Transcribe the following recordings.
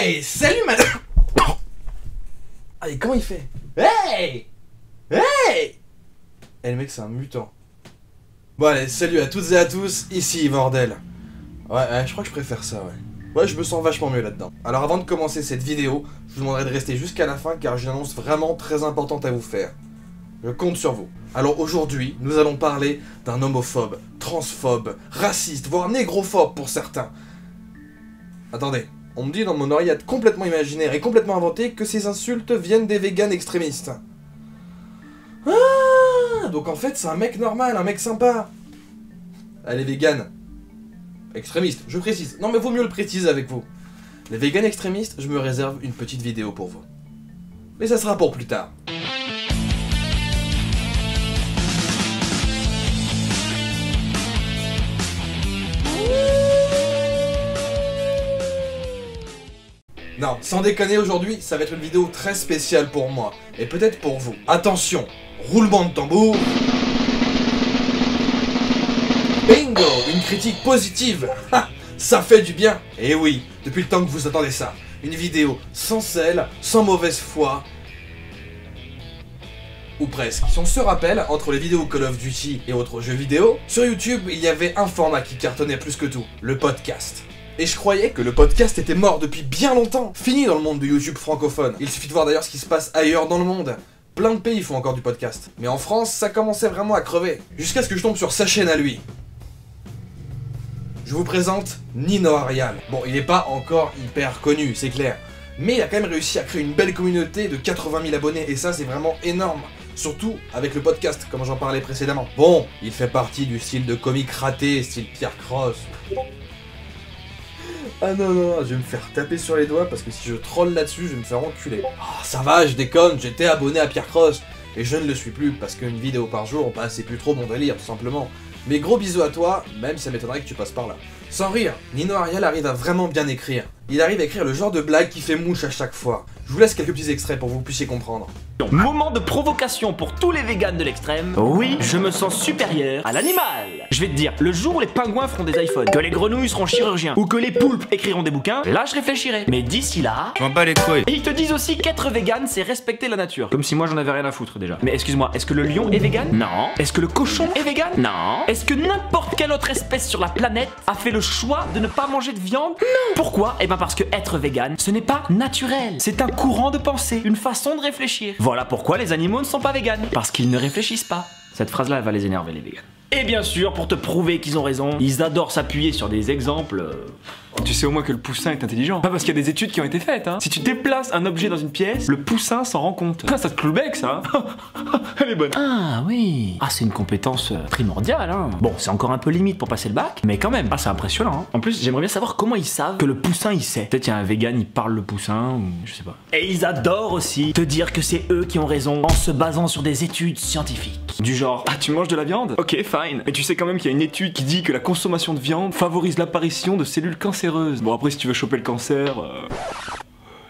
Hey, salut madame. Allez, comment il fait? Hey. Hey. Eh le mec c'est un mutant. Bon allez, salut à toutes et à tous, ici Bordel. Ouais, je crois que je préfère ça, ouais. Ouais, je me sens vachement mieux là-dedans. Alors avant de commencer cette vidéo, je vous demanderai de rester jusqu'à la fin car j'ai une annonce vraiment très importante à vous faire. Je compte sur vous. Alors aujourd'hui, nous allons parler d'un homophobe, transphobe, raciste, voire négrophobe pour certains. Attendez, on me dit dans mon oreillette complètement imaginaire et complètement inventée que ces insultes viennent des végans extrémistes. Ah, donc en fait c'est un mec normal, un mec sympa. Allez véganes. Extrémistes, je précise. Non mais vaut mieux le préciser avec vous. Les véganes extrémistes, je me réserve une petite vidéo pour vous. Mais ça sera pour plus tard. Non, sans déconner, aujourd'hui, ça va être une vidéo très spéciale pour moi. Et peut-être pour vous. Attention, roulement de tambour. Bingo, une critique positive. Ha, ça fait du bien. Et oui, depuis le temps que vous attendez ça. Une vidéo sans sel, sans mauvaise foi. Ou presque. Si on se rappelle, entre les vidéos Call of Duty et autres jeux vidéo, sur YouTube, il y avait un format qui cartonnait plus que tout, le podcast. Et je croyais que le podcast était mort depuis bien longtemps, fini dans le monde de YouTube francophone. Il suffit de voir d'ailleurs ce qui se passe ailleurs dans le monde. Plein de pays font encore du podcast. Mais en France, ça commençait vraiment à crever. Jusqu'à ce que je tombe sur sa chaîne à lui. Je vous présente Nino Arial. Bon, il n'est pas encore hyper connu, c'est clair. Mais il a quand même réussi à créer une belle communauté de 80 000 abonnés. Et ça, c'est vraiment énorme. Surtout avec le podcast, comme j'en parlais précédemment. Bon, il fait partie du style de comique raté, style Pierre Cross. Ah non, je vais me faire taper sur les doigts parce que si je troll là-dessus, je vais me faire enculer. Oh, ça va, je déconne, j'étais abonné à Pierre Cross. Et je ne le suis plus parce qu'une vidéo par jour, bah c'est plus trop mon délire, tout simplement. Mais gros bisous à toi, même si ça m'étonnerait que tu passes par là. Sans rire, Nino Arial arrive à vraiment bien écrire. Il arrive à écrire le genre de blague qui fait mouche à chaque fois. Je vous laisse quelques petits extraits pour que vous puissiez comprendre. Moment de provocation pour tous les végans de l'extrême. Oui, je me sens supérieur à l'animal. Je vais te dire, le jour où les pingouins feront des iPhones, que les grenouilles seront chirurgiens, ou que les poulpes écriront des bouquins, là je réfléchirai. Mais d'ici là... Je m'en bats les couilles. Et ils te disent aussi qu'être vegan, c'est respecter la nature. Comme si moi j'en avais rien à foutre déjà. Mais excuse-moi, est-ce que le lion est vegan? Non. Est-ce que le cochon est vegan? Non. Est-ce que n'importe quelle autre espèce sur la planète a fait le choix de ne pas manger de viande? Non. Pourquoi? Eh ben parce que être vegan, ce n'est pas naturel. C'est un courant de pensée, une façon de réfléchir. Voilà pourquoi les animaux ne sont pas véganes. Parce qu'ils ne réfléchissent pas. Cette phrase-là, elle va les énerver, les végans. Et bien sûr, pour te prouver qu'ils ont raison, ils adorent s'appuyer sur des exemples... Tu sais au moins que le poussin est intelligent. Pas parce qu'il y a des études qui ont été faites, hein. Si tu déplaces un objet dans une pièce, le poussin s'en rend compte. Ah, ça te cloue le bec, ça. Elle est bonne. Ah oui. Ah, c'est une compétence primordiale, hein. Bon, c'est encore un peu limite pour passer le bac, mais quand même. Ah, c'est impressionnant, hein. En plus, j'aimerais bien savoir comment ils savent que le poussin, il sait. Peut-être il y a un vegan, il parle le poussin, ou je sais pas. Et ils adorent aussi te dire que c'est eux qui ont raison en se basant sur des études scientifiques. Du genre, Ah, tu manges de la viande? Ok, fine. Mais tu sais quand même qu'il y a une étude qui dit que la consommation de viande favorise l'apparition de cellules cancéreuses. Bon, après, si tu veux choper le cancer...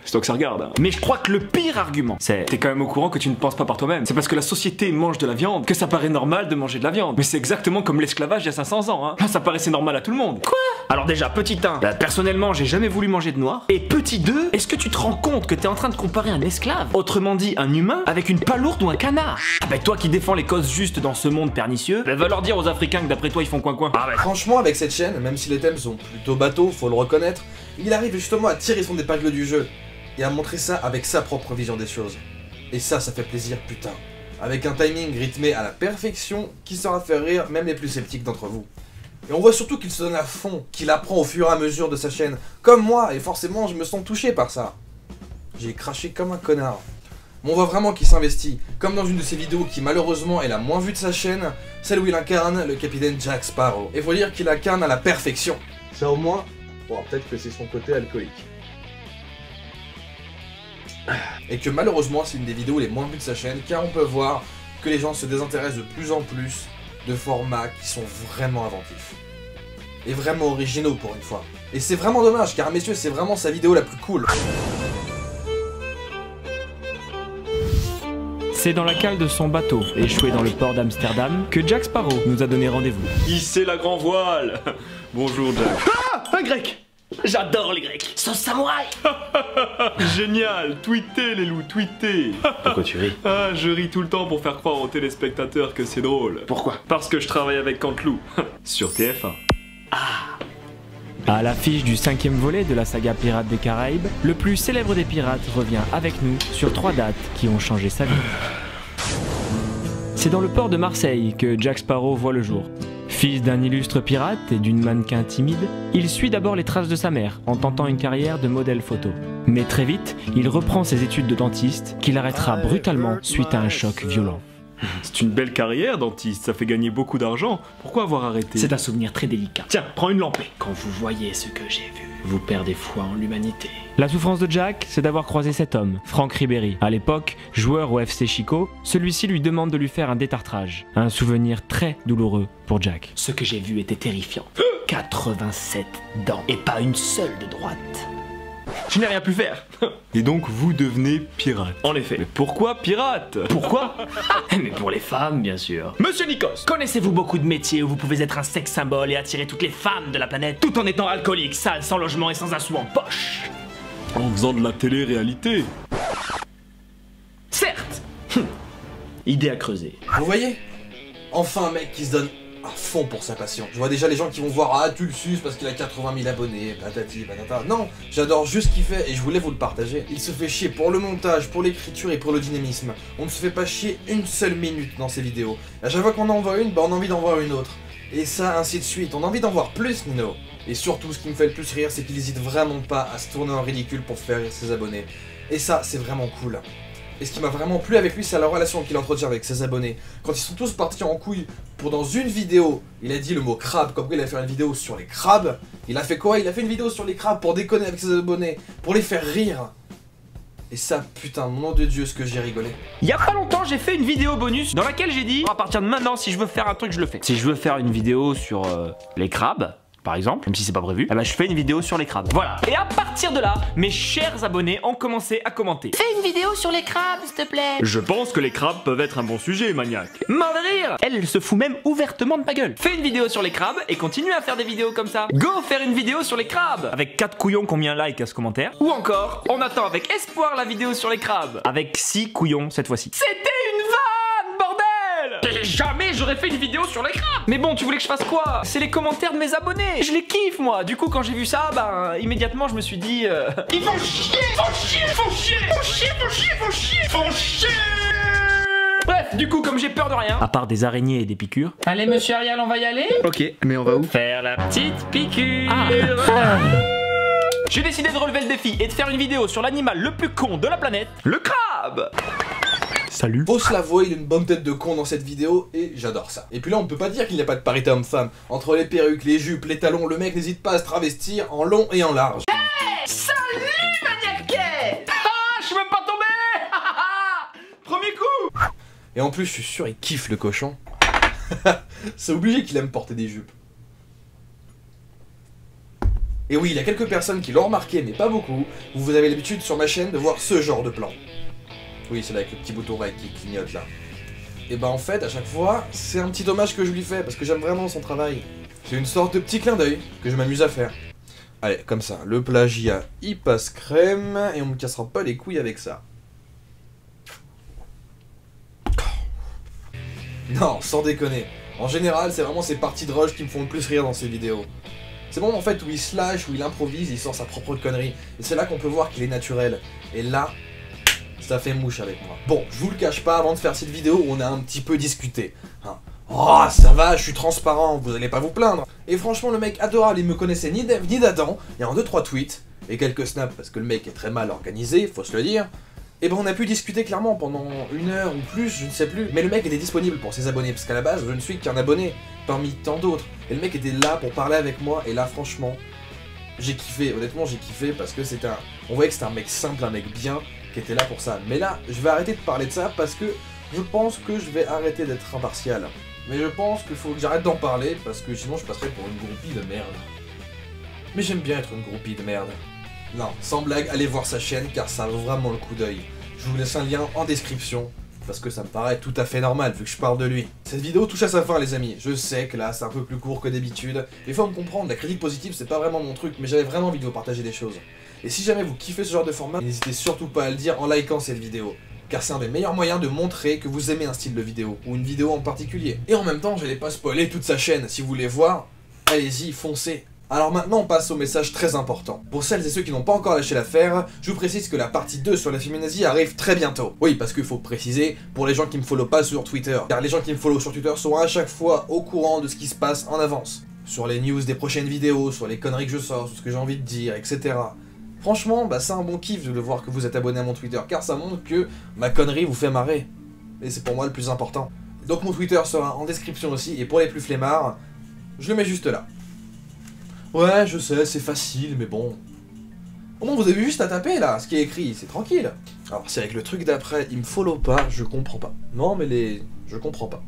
C'est toi que ça regarde, hein. mais je crois que le pire argument, c'est... T'es quand même au courant que tu ne penses pas par toi-même. C'est parce que la société mange de la viande que ça paraît normal de manger de la viande. Mais c'est exactement comme l'esclavage il y a 500 ans, hein. Là, ça paraissait normal à tout le monde. Quoi? Alors déjà, petit 1, personnellement, j'ai jamais voulu manger de noir. Et petit 2, est-ce que tu te rends compte que t'es en train de comparer un esclave, autrement dit un humain, avec une palourde ou un canard? Ah bah toi qui défends les causes justes dans ce monde pernicieux, va leur dire aux Africains que d'après toi ils font coin-coin. Ah bah Franchement, avec cette chaîne, même si les thèmes sont plutôt bateaux, faut le reconnaître, il arrive justement à tirer son épingle du jeu. Et à montrer ça avec sa propre vision des choses. Et ça fait plaisir, putain. Avec un timing rythmé à la perfection qui saura faire rire même les plus sceptiques d'entre vous. Et on voit surtout qu'il se donne à fond, qu'il apprend au fur et à mesure de sa chaîne, comme moi, et forcément je me sens touché par ça. J'ai craché comme un connard. Mais on voit vraiment qu'il s'investit, comme dans une de ses vidéos qui malheureusement est la moins vue de sa chaîne, celle où il incarne le capitaine Jack Sparrow. Et faut dire qu'il incarne à la perfection. Ça au moins, bon peut-être que c'est son côté alcoolique. Et que malheureusement c'est une des vidéos les moins vues de sa chaîne car on peut voir que les gens se désintéressent de plus en plus de formats qui sont vraiment inventifs. Et vraiment originaux pour une fois. Et c'est vraiment dommage car messieurs c'est vraiment sa vidéo la plus cool. C'est dans la cale de son bateau, échoué dans le port d'Amsterdam, que Jack Sparrow nous a donné rendez-vous. Hissez la grand voile. Bonjour, Jack. Ah, un grec. J'adore les Grecs. Sauce samouraï. Génial, tweetez les loups, tweetez. Pourquoi tu ris? Ah, je ris tout le temps pour faire croire aux téléspectateurs que c'est drôle. Pourquoi? Parce que je travaille avec Canteloup, sur TF1. À l'affiche du 5e volet de la saga Pirates des Caraïbes, le plus célèbre des pirates revient avec nous sur 3 dates qui ont changé sa vie. C'est dans le port de Marseille que Jack Sparrow voit le jour. Fils d'un illustre pirate et d'une mannequin timide, il suit d'abord les traces de sa mère en tentant une carrière de modèle photo. Mais très vite, il reprend ses études de dentiste qu'il arrêtera brutalement suite à un choc violent. C'est une belle carrière, dentiste, ça fait gagner beaucoup d'argent. Pourquoi avoir arrêté? C'est un souvenir très délicat. Tiens, prends une lampée. Quand vous voyez ce que j'ai vu, vous perdez foi en l'humanité. La souffrance de Jack, c'est d'avoir croisé cet homme, Franck Ribéry. À l'époque, joueur au FC Chico, celui-ci lui demande de lui faire un détartrage. Un souvenir très douloureux pour Jack. Ce que j'ai vu était terrifiant. 87 dents et pas une seule de droite. Je n'ai rien pu faire. Et donc vous devenez pirate. En effet. Mais pourquoi pirate? Pourquoi? Mais pour les femmes, bien sûr. Monsieur Nikos, Connaissez-vous beaucoup de métiers où vous pouvez être un sex symbole et attirer toutes les femmes de la planète tout en étant alcoolique, sale, sans logement et sans un sou en poche? en faisant de la télé-réalité. Certes. Idée à creuser. Vous voyez? Enfin un mec qui se donne à fond pour sa passion. Je vois déjà les gens qui vont voir, ah tu le suces parce qu'il a 80 000 abonnés, patati patata. Non, j'adore juste ce qu'il fait et je voulais vous le partager. Il se fait chier pour le montage, pour l'écriture et pour le dynamisme. On ne se fait pas chier une seule minute dans ses vidéos. À chaque fois qu'on en voit une, bah on a envie d'en voir une autre. Et ça, ainsi de suite. On a envie d'en voir plus, Nino. Et surtout, ce qui me fait le plus rire, c'est qu'il hésite vraiment pas à se tourner en ridicule pour faire rire ses abonnés. Et ça, c'est vraiment cool. Et ce qui m'a vraiment plu avec lui, c'est la relation qu'il entretient avec ses abonnés. Quand ils sont tous partis en couille pour dans une vidéo, il a dit le mot crabe, comme quoi il allait faire une vidéo sur les crabes. Il a fait quoi? Il a fait une vidéo sur les crabes pour déconner avec ses abonnés, pour les faire rire. Et ça, putain, nom de Dieu, ce que j'ai rigolé. Il y a pas longtemps, j'ai fait une vidéo bonus dans laquelle j'ai dit, à partir de maintenant, si je veux faire un truc, je le fais. Si je veux faire une vidéo sur les crabes, par exemple, même si c'est pas prévu, eh ben je fais une vidéo sur les crabes. Voilà. Et à partir de là, mes chers abonnés ont commencé à commenter. Fais une vidéo sur les crabes, s'il te plaît. Je pense que les crabes peuvent être un bon sujet, maniaque. Mort de rire. Elle se fout même ouvertement de ma gueule. Fais une vidéo sur les crabes et continue à faire des vidéos comme ça. Go faire une vidéo sur les crabes. Avec 4 couillons qui ont mis un like à ce commentaire. Ou encore, on attend avec espoir la vidéo sur les crabes. Avec 6 couillons cette fois-ci. C'était une vanne, bordel. Jamais j'aurais fait une vidéo sur les crabes. Mais bon, tu voulais que je fasse quoi? C'est les commentaires de mes abonnés. Je les kiffe, moi. Du coup, quand j'ai vu ça, ben, immédiatement, je me suis dit... Ils font chier, font chier, font chier, font chier, font chier, font chier, font chier. Bref, du coup, comme j'ai peur de rien... À part des araignées et des piqûres. Allez, monsieur Ariel, on va y aller? Ok, mais on va où? Faire la petite piqûre. J'ai décidé de relever le défi et de faire une vidéo sur l'animal le plus con de la planète, le crabe. Salut. Faut se l'avouer, il a une bonne tête de con dans cette vidéo et j'adore ça. Et puis là, on peut pas dire qu'il n'y a pas de parité homme-femme. Entre les perruques, les jupes, les talons, le mec n'hésite pas à se travestir en long et en large. Salut, maniaque. Ah, je suis même pas tombé. Premier coup. Et en plus, je suis sûr, il kiffe le cochon. C'est obligé qu'il aime porter des jupes. Et oui, il y a quelques personnes qui l'ont remarqué, mais pas beaucoup. Vous avez l'habitude sur ma chaîne de voir ce genre de plan. Oui, c'est là avec le petit bouton right qui clignote là. Et bah en fait, à chaque fois, c'est un petit hommage que je lui fais, parce que j'aime vraiment son travail. C'est une sorte de petit clin d'œil que je m'amuse à faire. Allez, comme ça, le plagiat, il passe crème, et on me cassera pas les couilles avec ça. Non, sans déconner. En général, c'est vraiment ces parties de rush qui me font le plus rire dans ces vidéos. C'est bon en fait où il slash, où il improvise, il sort sa propre connerie. Et c'est là qu'on peut voir qu'il est naturel. Et là, ça fait mouche avec moi. Bon, je vous le cache pas, avant de faire cette vidéo, on a un petit peu discuté. Hein. Oh, ça va, je suis transparent, vous allez pas vous plaindre. Et franchement, le mec adorable, il me connaissait ni d'Ève ni d'Adam. Il y a un 2-3 tweets, et quelques snaps, parce que le mec est très mal organisé, faut se le dire. Et ben on a pu discuter clairement pendant 1 heure ou plus, je ne sais plus. Mais le mec était disponible pour ses abonnés, parce qu'à la base, je ne suis qu'un abonné, parmi tant d'autres. Et le mec était là pour parler avec moi, et là franchement, j'ai kiffé, honnêtement j'ai kiffé, parce que c'était un... On voyait que c'était un mec simple, un mec bien, qui était là pour ça. Mais là, je vais arrêter de parler de ça, parce que je pense que je vais arrêter d'être impartial. Mais je pense qu'il faut que j'arrête d'en parler, parce que sinon je passerai pour une groupie de merde. Mais j'aime bien être une groupie de merde. Non, sans blague, allez voir sa chaîne car ça vaut vraiment le coup d'œil. Je vous laisse un lien en description. parce que ça me paraît tout à fait normal vu que je parle de lui. Cette vidéo touche à sa fin les amis, je sais que là c'est un peu plus court que d'habitude, il faut me comprendre, la critique positive c'est pas vraiment mon truc, mais j'avais vraiment envie de vous partager des choses. Et si jamais vous kiffez ce genre de format, n'hésitez surtout pas à le dire en likant cette vidéo, car c'est un des meilleurs moyens de montrer que vous aimez un style de vidéo, ou une vidéo en particulier. Et en même temps, j'allais pas spoiler toute sa chaîne, si vous voulez voir, allez-y, foncez. Alors maintenant, on passe au message très important. Pour celles et ceux qui n'ont pas encore lâché l'affaire, je vous précise que la partie 2 sur la féminazie arrive très bientôt. Oui, parce qu'il faut préciser, pour les gens qui me follow pas sur Twitter, car les gens qui me follow sur Twitter sont à chaque fois au courant de ce qui se passe en avance. Sur les news des prochaines vidéos, sur les conneries que je sors, sur ce que j'ai envie de dire, etc. Franchement, bah c'est un bon kiff de voir que vous êtes abonné à mon Twitter, car ça montre que ma connerie vous fait marrer. Et c'est pour moi le plus important. Donc mon Twitter sera en description aussi, et pour les plus flemmards, je le mets juste là. Ouais, je sais, c'est facile, mais bon. Au moins vous avez juste à taper là, ce qui est écrit, c'est tranquille. Alors c'est avec le truc d'après, il me follow pas, je comprends pas. Non mais je comprends pas.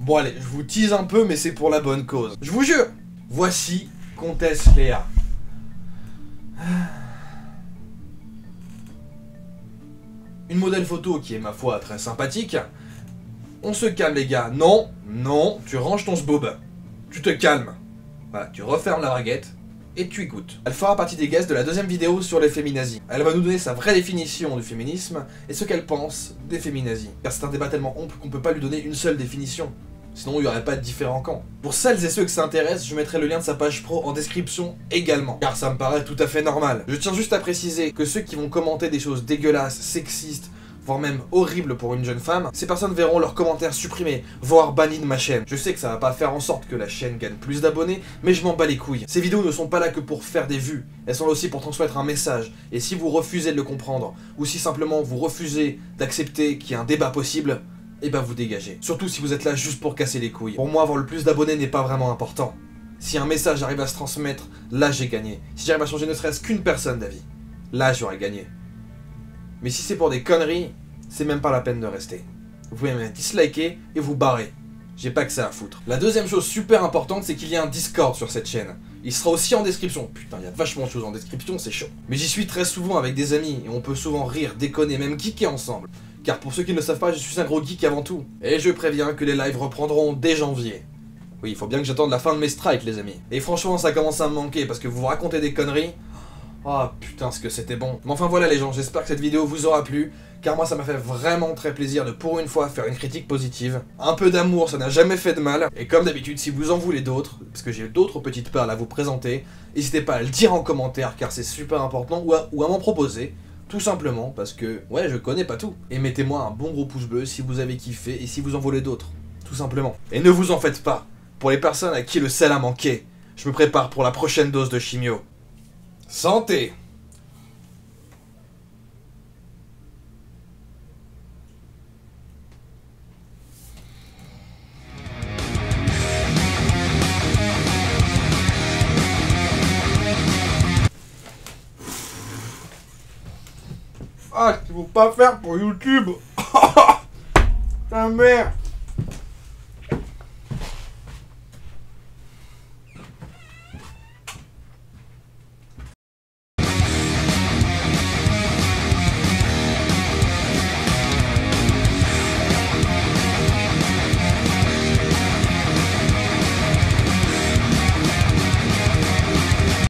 Bon allez, je vous tease un peu, mais c'est pour la bonne cause. Je vous jure. Voici Comtesse Léa. Une modèle photo qui est ma foi très sympathique. On se calme les gars. Non, non, tu ranges ton sbob. Tu te calmes. Voilà, tu refermes la braguette et tu écoutes. Elle fera partie des guests de la deuxième vidéo sur les féminazis. Elle va nous donner sa vraie définition du féminisme et ce qu'elle pense des féminazis. Car c'est un débat tellement ample qu'on peut pas lui donner une seule définition. Sinon il n'y aurait pas de différents camps. Pour celles et ceux que ça intéresse, je mettrai le lien de sa page pro en description également. Car ça me paraît tout à fait normal. Je tiens juste à préciser que ceux qui vont commenter des choses dégueulasses, sexistes, voire même horribles pour une jeune femme, ces personnes verront leurs commentaires supprimés, voire bannis de ma chaîne. Je sais que ça va pas faire en sorte que la chaîne gagne plus d'abonnés, mais je m'en bats les couilles. Ces vidéos ne sont pas là que pour faire des vues, elles sont là aussi pour transmettre un message. Et si vous refusez de le comprendre, ou si simplement vous refusez d'accepter qu'il y a un débat possible, et bah vous dégagez. Surtout si vous êtes là juste pour casser les couilles. Pour moi, avoir le plus d'abonnés n'est pas vraiment important. Si un message arrive à se transmettre, là j'ai gagné. Si j'arrive à changer ne serait-ce qu'une personne d'avis, là j'aurais gagné. Mais si c'est pour des conneries, c'est même pas la peine de rester. Vous pouvez même disliker et vous barrer. J'ai pas que ça à foutre. La deuxième chose super importante, c'est qu'il y a un Discord sur cette chaîne. Il sera aussi en description. Putain, il y a vachement de choses en description, c'est chaud. Mais j'y suis très souvent avec des amis, et on peut souvent rire, déconner, même geeker ensemble. Car pour ceux qui ne le savent pas, je suis un gros geek avant tout. Et je préviens que les lives reprendront dès janvier. Oui, il faut bien que j'attende la fin de mes strikes, les amis. Et franchement, ça commence à me manquer, parce que vous racontez des conneries. Oh putain, ce que c'était bon. Mais enfin voilà les gens, j'espère que cette vidéo vous aura plu, car moi ça m'a fait vraiment très plaisir de pour une fois faire une critique positive. Un peu d'amour, ça n'a jamais fait de mal. Et comme d'habitude, si vous en voulez d'autres, parce que j'ai d'autres petites perles à vous présenter, n'hésitez pas à le dire en commentaire, car c'est super important, ou à m'en proposer. Tout simplement parce que, ouais, je connais pas tout. Et mettez-moi un bon gros pouce bleu si vous avez kiffé et si vous en voulez d'autres. Tout simplement. Et ne vous en faites pas. Pour les personnes à qui le sel a manqué, je me prépare pour la prochaine dose de chimio. Santé! Ah, ce qu'il faut pas faire pour YouTube. Ta mère.